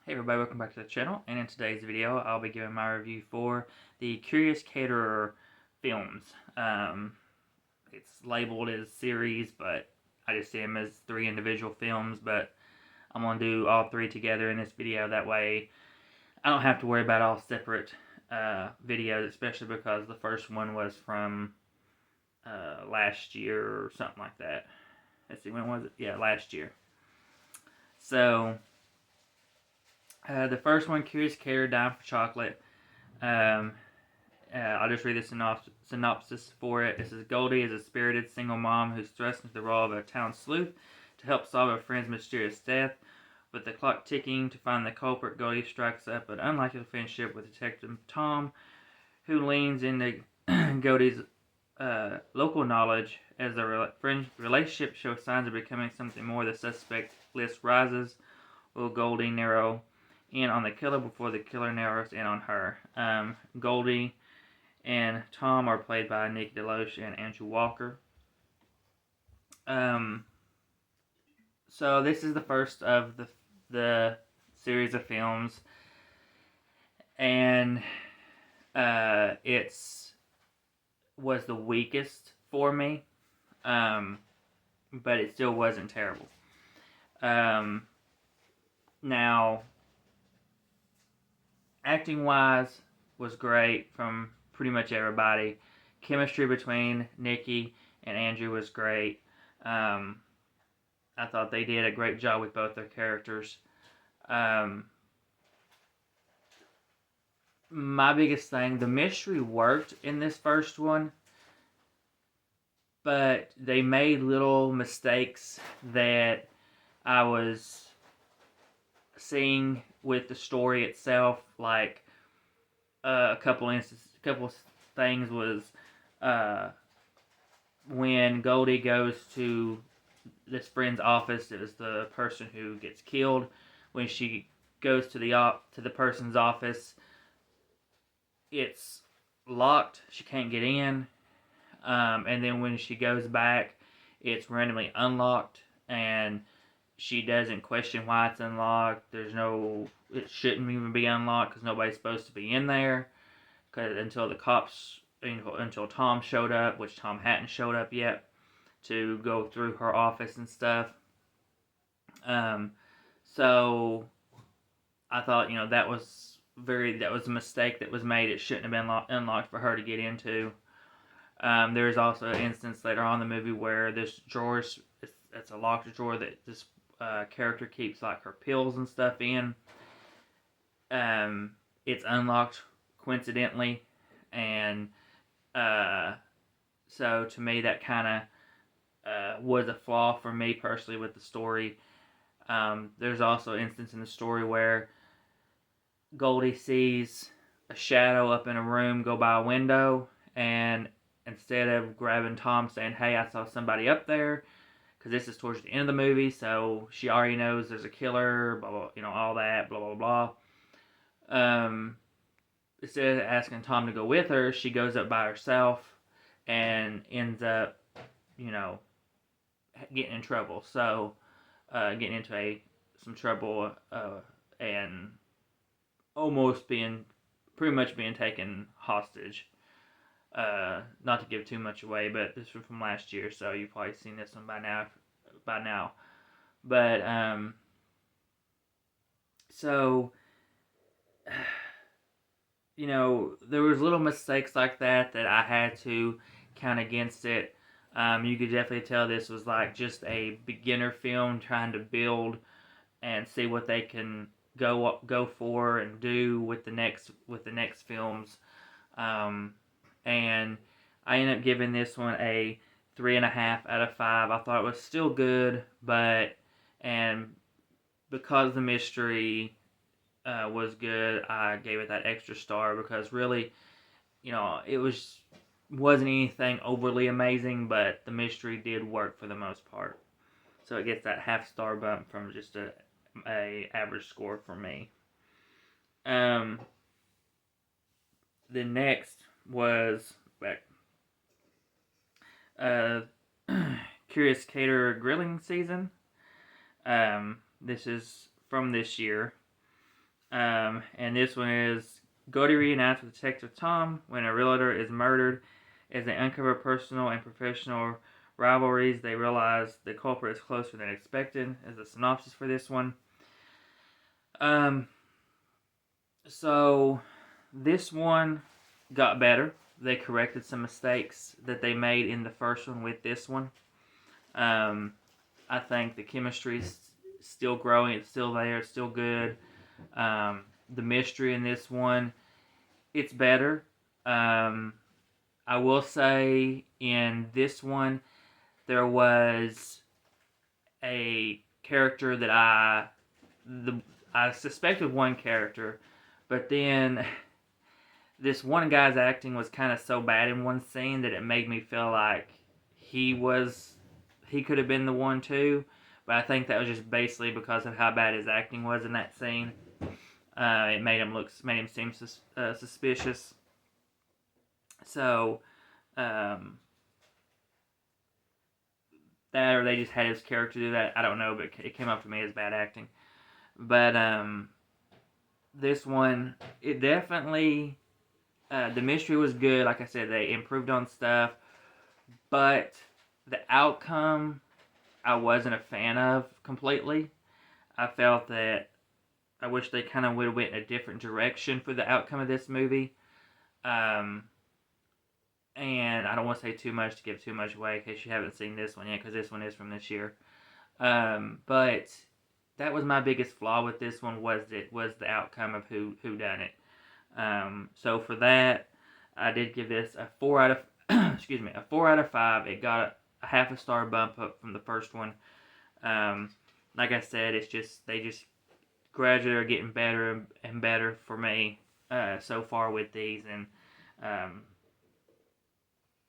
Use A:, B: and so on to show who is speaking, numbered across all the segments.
A: Hey everybody, welcome back to the channel, and in today's video I'll be giving my review for the Curious Caterer films. It's labeled as series, but I just see them as 3 individual films, but I'm going to do all 3 together in this video. That way I don't have to worry about all separate videos, especially because the first one was from last year or something like that. Let's see, when was it? Yeah, last year. So the first one, Curious Caterer Dime for Chocolate. I'll just read the synopsis for it. It says, Goldie is a spirited single mom who's thrust into the role of a town sleuth to help solve a friend's mysterious death. With the clock ticking to find the culprit, Goldie strikes up an unlikely friendship with Detective Tom, who leans into Goldie's local knowledge. As the relationship shows signs of becoming something more, the suspect list rises. Will Goldie narrow in on the killer before the killer narrows in on her? Goldie and Tom are played by Nikki DeLoach and Andrew Walker. So this is the first of the series of films, and it's was the weakest for me, but it still wasn't terrible. Now, acting wise was great from pretty much everybody. Chemistry between Nikki and Andrew was great. I thought they did a great job with both their characters. My biggest thing, the mystery worked in this first one, but they made little mistakes that I was seeing with the story itself. Like a couple things was when Goldie goes to this friend's office. It was the person who gets killed. When she goes to the person's office, it's locked. She can't get in. And then when she goes back, it's randomly unlocked, and she doesn't question why it's unlocked. It shouldn't even be unlocked because nobody's supposed to be in there. Until Tom showed up, which Tom hadn't showed up yet, to go through her office and stuff. So I thought, that was a mistake that was made. It shouldn't have been unlocked for her to get into. There's also an instance later on in the movie where this drawer, it's a locked drawer that this character keeps like her pills and stuff in. It's unlocked coincidentally, and so to me that kind of was a flaw for me personally with the story. There's also an instance in the story where Goldie sees a shadow up in a room go by a window, and instead of grabbing Tom saying, hey, I saw somebody up there, because this is towards the end of the movie, so she already knows there's a killer, blah, blah, all that, blah, blah, blah. Instead of asking Tom to go with her, she goes up by herself and ends up, getting in trouble. So, getting into some trouble and almost pretty much being taken hostage. Not to give too much away, but this was from last year, so you've probably seen this one by now. But so there was little mistakes like that I had to count against it. You could definitely tell this was like just a beginner film trying to build and see what they can go for and do with the next films. And I ended up giving this one a 3.5 out of 5. I thought it was still good, and because the mystery was good, I gave it that extra star, because really, it wasn't anything overly amazing, but the mystery did work for the most part. So it gets that half star bump from just a average score for me. The next was Curious Caterer Grilling Season. This is from this year. And this one is Goldie reunites with Detective Tom when a realtor is murdered. As they uncover personal and professional rivalries, they realize the culprit is closer than expected. As a synopsis for this one. So this one got better. They corrected some mistakes that they made in the first one with this one. I think the chemistry is still growing. It's still there. It's still good. The mystery in this one, it's better. I will say in this one, there was a character that I suspected one character, but then this one guy's acting was kind of so bad in one scene that it made me feel like he could have been the one too. But I think that was just basically because of how bad his acting was in that scene. It made him seem suspicious. So that, or they just had his character do that. I don't know, but it came up to me as bad acting. But this one, it definitely, the mystery was good. Like I said, they improved on stuff, but the outcome I wasn't a fan of completely. I felt that I wish they kind of would have went in a different direction for the outcome of this movie. And I don't want to say too much to give too much away in case you haven't seen this one yet, because this one is from this year. But that was my biggest flaw with this one, was the outcome of who done it. So for that, I did give this a 4 out of a 4 out of 5. It got a half a star bump up from the first one. Like I said, it's just they just gradually are getting better and better for me so far with these, and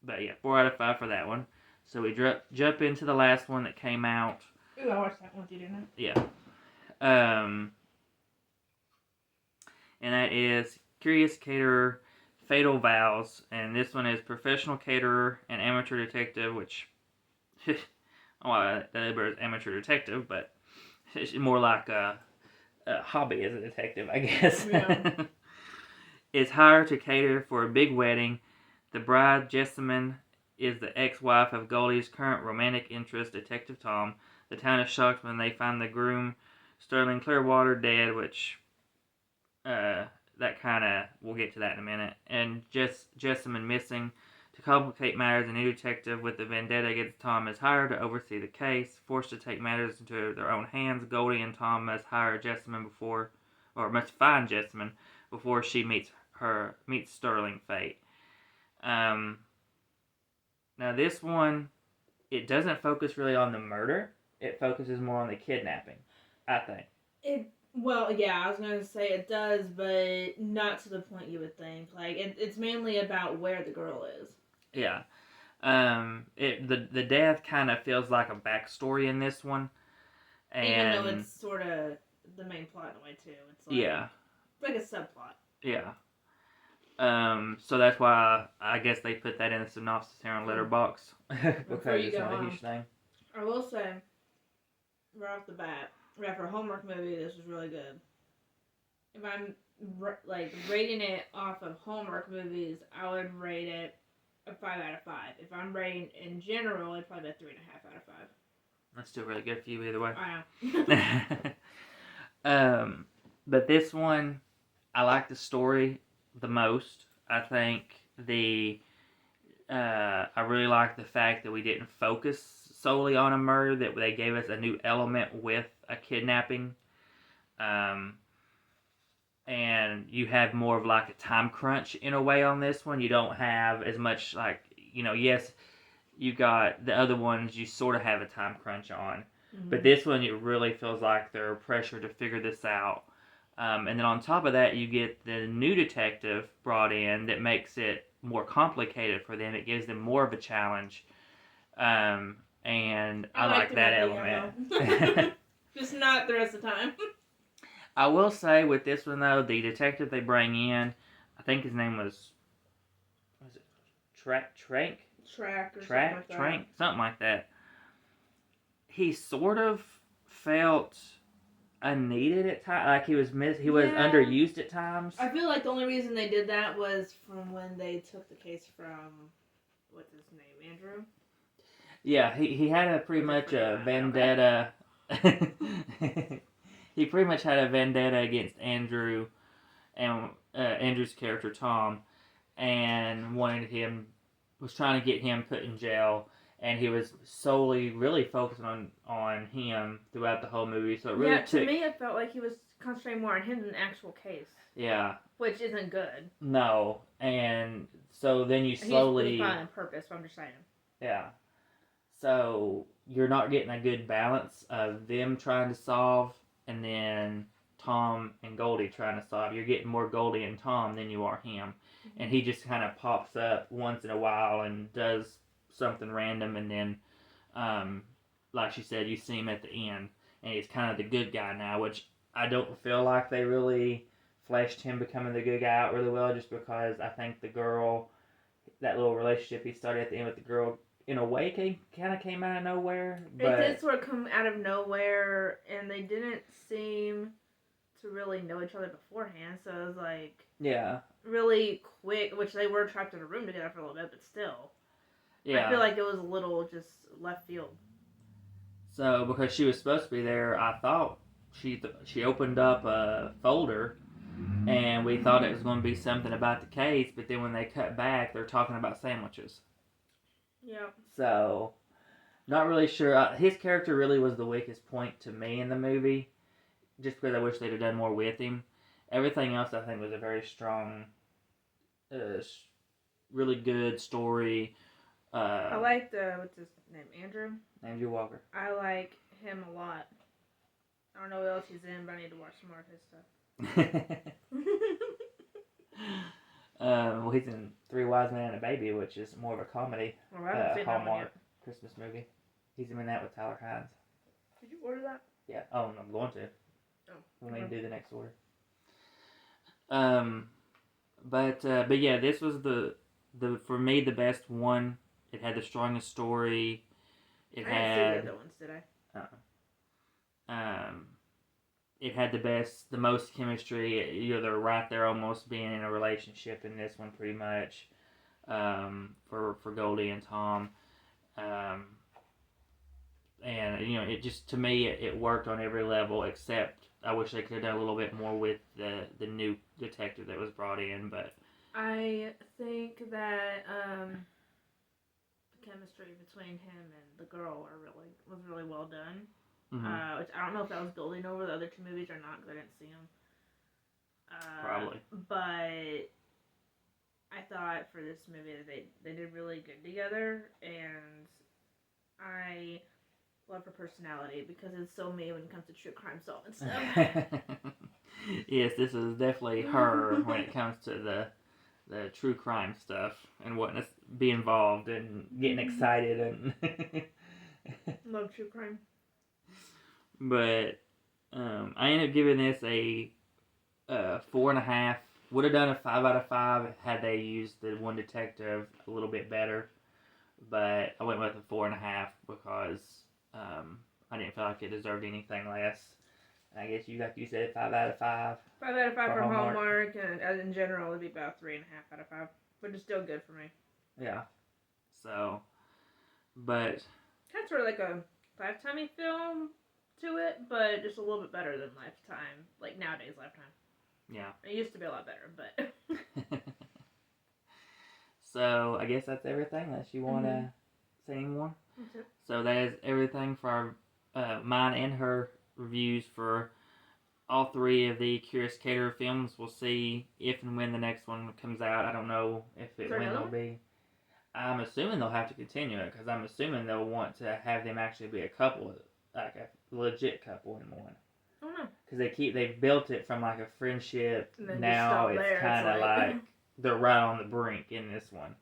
A: but yeah, 4 out of 5 for that one. So we jump into the last one that came out.
B: Ooh, I watched that one with you, didn't I?
A: Yeah. And that is Curious Caterer, Fatal Vows, and this one is Professional Caterer and Amateur Detective, which, well, that is amateur detective, but it's more like a hobby as a detective, I guess.
B: Yeah.
A: Is hired to cater for a big wedding. The bride, Jessamine, is the ex-wife of Goldie's current romantic interest, Detective Tom. The town is shocked when they find the groom, Sterling Clearwater, dead, which, that kind of, we'll get to that in a minute. And Jessamine missing. To complicate matters, a new detective with a vendetta against Tom is hired to oversee the case. Forced to take matters into their own hands, Goldie and Tom must find Jessamine before she meets Sterling fate. Now this one, it doesn't focus really on the murder. It focuses more on the kidnapping, I think.
B: Well, yeah, I was going to say it does, but not to the point you would think. Like, it's mainly about where the girl is.
A: Yeah. The death kind of feels like a backstory in this one. And
B: even though it's sort of the main plot in a way, too. It's like,
A: yeah.
B: Like a subplot.
A: Yeah. So that's why I guess they put that in the synopsis here on Letterboxd. Because it's not a huge thing.
B: I will say, right off the bat, for a Hallmark movie, this was really good. If I'm rating it off of Hallmark movies, I would rate it a 5 out of 5. If I'm rating in general, it'd probably be a 3.5 out of 5.
A: That's still really good for you either way.
B: I
A: know. But this one, I like the story the most. I think I really like the fact that we didn't focus solely on a murder, that they gave us a new element with a kidnapping. And you have more of like a time crunch in a way on this one. You don't have as much yes, you got the other ones you sort of have a time crunch on. Mm-hmm. But this one, it really feels like they're pressure to figure this out. And then on top of that, you get the new detective brought in that makes it more complicated for them. It gives them more of a challenge. And I like that element.
B: Just not the rest of the time.
A: I will say with this one, though, the detective they bring in, I think his name was it Trank? Something like that. He sort of felt unneeded at times. Like he was underused at times.
B: I feel like the only reason they did that was from when they took the case from what's his name, Andrew.
A: Yeah, he had a pretty much a vendetta. He pretty much had a vendetta against Andrew and Andrew's character Tom, and was trying to get him put in jail, and he was solely really focused on him throughout the whole movie. So it really
B: to me it felt like he was concentrating more on him than the actual case.
A: Yeah.
B: Which isn't good.
A: No, and so then you slowly.
B: He's fine on purpose, but I'm just saying.
A: Yeah. So you're not getting a good balance of them trying to solve, and then Tom and Goldie trying to solve. You're getting more Goldie and Tom than you are him, and he just kind of pops up once in a while and does something random, and then, like she said, you see him at the end, and he's kind of the good guy now, which I don't feel like they really fleshed him becoming the good guy out really well, just because I think the girl, that little relationship he started at the end with the girl, in a way, kind of came out of nowhere. But
B: it did sort of come out of nowhere, and they didn't seem to really know each other beforehand, so it was like...
A: Yeah.
B: Really quick, which they were trapped in a room together for a little bit, but still.
A: Yeah.
B: I feel like it was a little just left field.
A: So, because she was supposed to be there, I thought she opened up a folder, and we thought it was going to be something about the case, but then when they cut back, they're talking about sandwiches.
B: Yeah.
A: So, not really sure. His character really was the weakest point to me in the movie, just because I wish they'd have done more with him. Everything else, I think, was a very strong, really good story.
B: I like what's his name, Andrew?
A: Andrew Walker.
B: I like him a lot. I don't know what else he's in, but I need to watch some more of his stuff.
A: Well, he's in Three Wise Men and a Baby, which is more of a comedy.
B: Well, I haven't seen
A: Hallmark Christmas movie. He's in that with Tyler Hines.
B: Did you order that?
A: Yeah. Oh, I'm going to.
B: Oh.
A: When we do the next order. But yeah, this was the for me the best one. It had the strongest story.
B: I didn't see the other ones, did I?
A: It had the most chemistry. They're right there, almost being in a relationship in this one, pretty much. For Goldie and Tom, and it just, to me, it worked on every level, except I wish they could have done a little bit more with the new detective that was brought in. But
B: I think that the chemistry between him and the girl was really well done.
A: Mm-hmm.
B: Which I don't know if that was building over the other two movies or not, because I didn't see them.
A: Probably.
B: But I thought for this movie that they did really good together, and I love her personality because it's so me when it comes to true crime solving stuff.
A: Yes, this is definitely her when it comes to the true crime stuff and wanting to be involved and getting excited and
B: Love true crime.
A: But I ended up giving this a 4.5. Would have done a 5 out of 5 had they used the one detective a little bit better. But I went with a 4.5 because I didn't feel like it deserved anything less. I guess you said 5 out of 5.
B: 5 out of 5 for Hallmark, and in general it'd be about 3.5 out of 5, which is still good for me.
A: Yeah. So, but
B: kind of sort of like a Lifetime-y film to it, but just a little bit better than Lifetime, like nowadays Lifetime.
A: Yeah.
B: It used to be a lot better, but...
A: So, I guess that's everything, unless you want to say any more.
B: That's it.
A: So, that is everything for our, mine and her reviews for all 3 of the Curious Caterer films. We'll see if and when the next one comes out. I don't know when they'll be. I'm assuming they'll have to continue it, because I'm assuming they'll want to have them actually be a couple, like a legit couple in one.
B: I don't know.
A: Because they've built it from like a friendship. Now it's
B: there.
A: kind of like they're right on the brink in this one.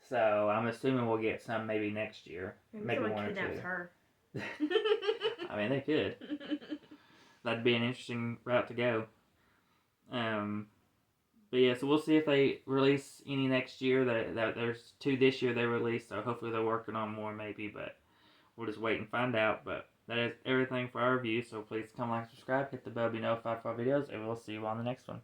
A: So I'm assuming we'll get some maybe next year. Maybe one or two.
B: Her.
A: I mean, they could. That'd be an interesting route to go. But yeah, so we'll see if they release any next year. There's 2 this year they released, so hopefully they're working on more maybe, but we'll just wait and find out. But that is everything for our review. So please come like, subscribe, hit the bell to be notified for our videos, and we'll see you on the next one.